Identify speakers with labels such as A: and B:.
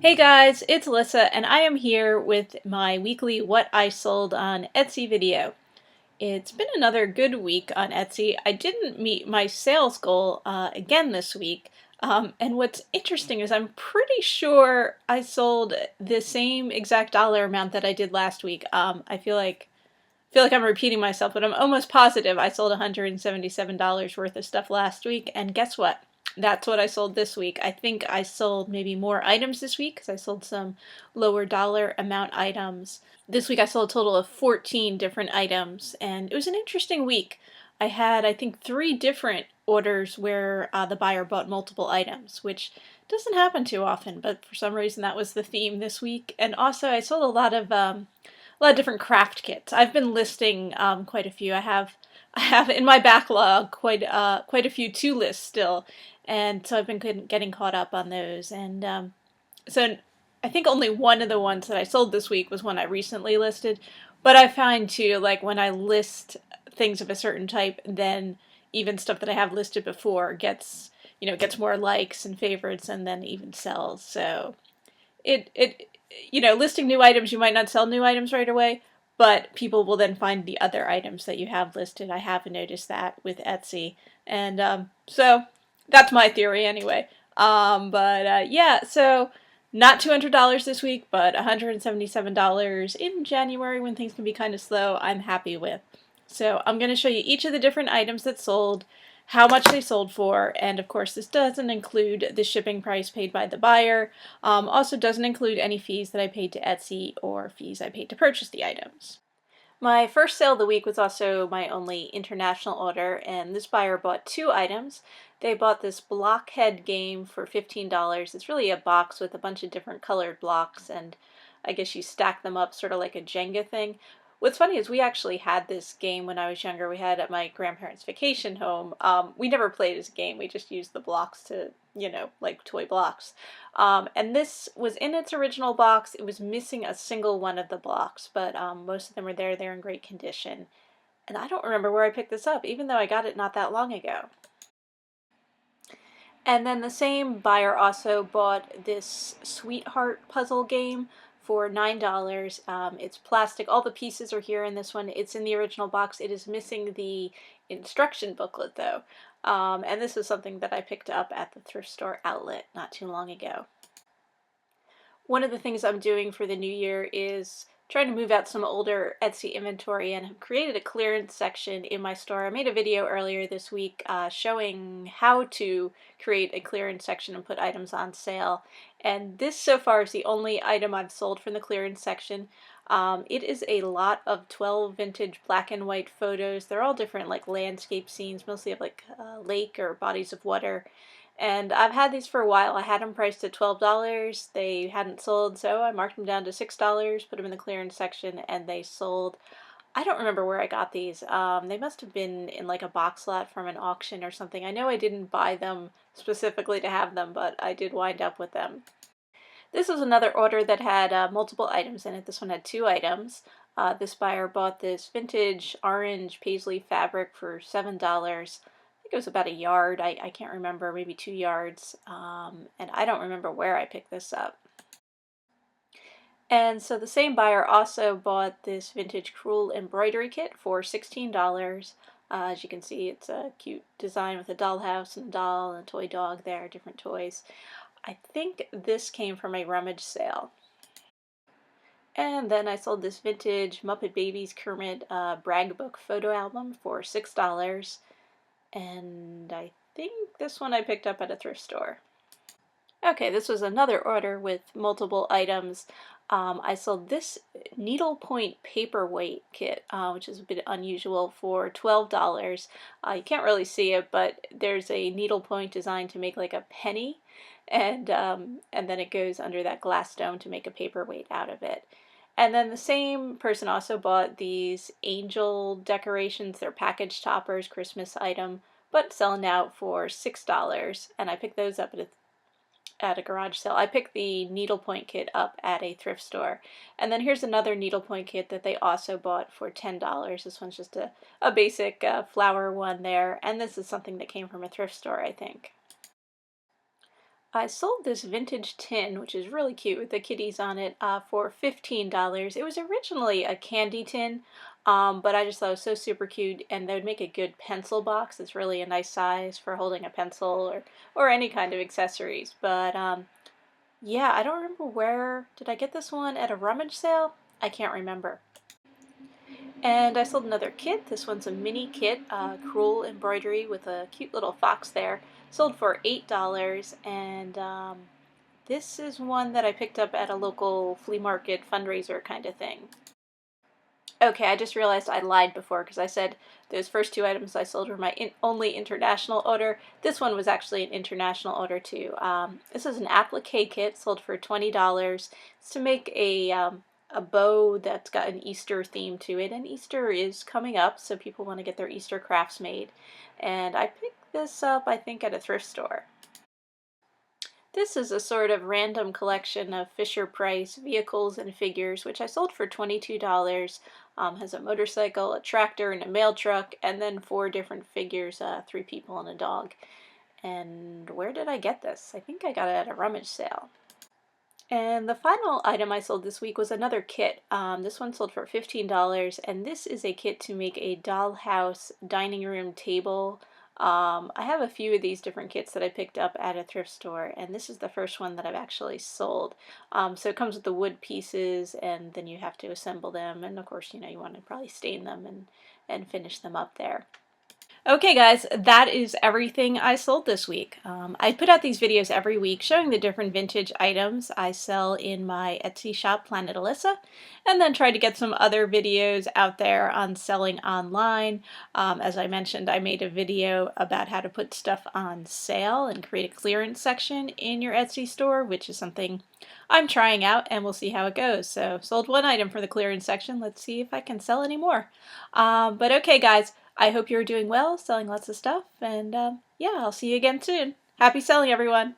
A: Hey guys, it's Alissa, and I am here with my weekly What I Sold on Etsy video. It's been another good week on Etsy. I didn't meet my sales goal again this week, and what's interesting is I'm pretty sure I sold the same exact dollar amount that I did last week. I feel like I'm repeating myself, but I'm almost positive I sold $177 worth of stuff last week, and guess what? That's what I sold this week. I think I sold maybe more items this week because I sold some lower dollar amount items. This week I sold a total of 14 different items, and it was an interesting week. I had, I think, 3 different orders where the buyer bought multiple items, which doesn't happen too often, but for some reason that was the theme this week. And also I sold a lot of different craft kits. I've been listing quite a few. I have in my backlog quite a few to list still, and so I've been getting caught up on those. And so I think only one of the ones that I sold this week was one I recently listed. But I find too, like when I list things of a certain type, then even stuff that I have listed before gets more likes and favorites, and then even sells. So it listing new items, you might not sell new items right away, but people will then find the other items that you have listed. I have noticed that with Etsy, and so that's my theory anyway. But yeah, so not $200 this week, but $177 in January when things can be kind of slow. I'm happy with. So I'm going to show you each of the different items that sold, how much they sold for, and of course this doesn't include the shipping price paid by the buyer. Also doesn't include any fees that I paid to Etsy or fees I paid to purchase the items. My first sale of the week was also my only international order, and this buyer bought 2 items. They bought this blockhead game for $15. It's really a box with a bunch of different colored blocks, and I guess you stack them up sort of like a Jenga thing. What's funny is we actually had this game when I was younger. We had it at my grandparents' vacation home. We never played as a game. We just used the blocks to, like toy blocks. And this was in its original box. It was missing a single one of the blocks, but most of them were there. They're in great condition. And I don't remember where I picked this up, even though I got it not that long ago. And then the same buyer also bought this Sweetheart puzzle game for $9. It's plastic. All the pieces are here in this one. It's in the original box. It is missing the instruction booklet though. And this is something that I picked up at the thrift store outlet not too long ago. One of the things I'm doing for the new year is trying to move out some older Etsy inventory, and have created a clearance section in my store. I made a video earlier this week showing how to create a clearance section and put items on sale, and this so far is the only item I've sold from the clearance section. It is a lot of 12 vintage black and white photos. They're all different, like landscape scenes, mostly of like lake or bodies of water. And I've had these for a while. I had them priced at $12. They hadn't sold, so I marked them down to $6, put them in the clearance section, and they sold. I don't remember where I got these. They must have been in like a box lot from an auction or something. I know I didn't buy them specifically to have them, but I did wind up with them. This was another order that had multiple items in it. This one had 2 items. This buyer bought this vintage orange paisley fabric for $7. It was about a yard. I can't remember, maybe 2 yards. And I don't remember where I picked this up. And so the same buyer also bought this vintage crewel embroidery kit for $16. As you can see, it's a cute design with a dollhouse and a doll and a toy dog there, different toys. I think this came from a rummage sale. And then I sold this vintage Muppet Babies Kermit brag book photo album for $6. And I think this one I picked up at a thrift store. Okay, this was another order with multiple items. I sold this needlepoint paperweight kit, which is a bit unusual, for $12. You can't really see it, but there's a needlepoint designed to make like a penny, and then it goes under that glass dome to make a paperweight out of it. And then the same person also bought these angel decorations. They're package toppers, Christmas item, but selling out for $6. And I picked those up at a garage sale. I picked the needlepoint kit up at a thrift store. And then here's another needlepoint kit that they also bought for $10. This one's just a basic flower one there. And this is something that came from a thrift store, I think. I sold this vintage tin, which is really cute with the kitties on it, for $15. It was originally a candy tin, but I just thought it was so super cute, and they would make a good pencil box. It's really a nice size for holding a pencil or any kind of accessories. But yeah, I don't remember where. Did I get this one at a rummage sale? I can't remember. And I sold another kit. This one's a mini kit, crewel embroidery with a cute little fox there. Sold for $8, and this is one that I picked up at a local flea market fundraiser kind of thing. Okay, I just realized I lied before because I said those first two items I sold were my only international order. This one was actually an international order too. This is an applique kit sold for $20. It's to make a bow that's got an Easter theme to it, and Easter is coming up, so people want to get their Easter crafts made. And I picked this up, I think, at a thrift store. This is a sort of random collection of Fisher-Price vehicles and figures, which I sold for $22. Has a motorcycle, a tractor, and a mail truck, and then 4 different figures, 3 people and a dog. And where did I get this? I think I got it at a rummage sale. And the final item I sold this week was another kit. This one sold for $15, and this is a kit to make a dollhouse dining room table. I have a few of these different kits that I picked up at a thrift store, and this is the first one that I've actually sold. So it comes with the wood pieces, and then you have to assemble them, and of course, you want to probably stain them and finish them up there. Okay guys, that is everything I sold this week. I put out these videos every week showing the different vintage items I sell in my Etsy shop, Planet Alissa, and then try to get some other videos out there on selling online. As I mentioned, I made a video about how to put stuff on sale and create a clearance section in your Etsy store, which is something I'm trying out, and we'll see how it goes. So, sold one item for the clearance section. Let's see if I can sell any more. But okay guys, I hope you're doing well, selling lots of stuff, and yeah, I'll see you again soon. Happy selling, everyone!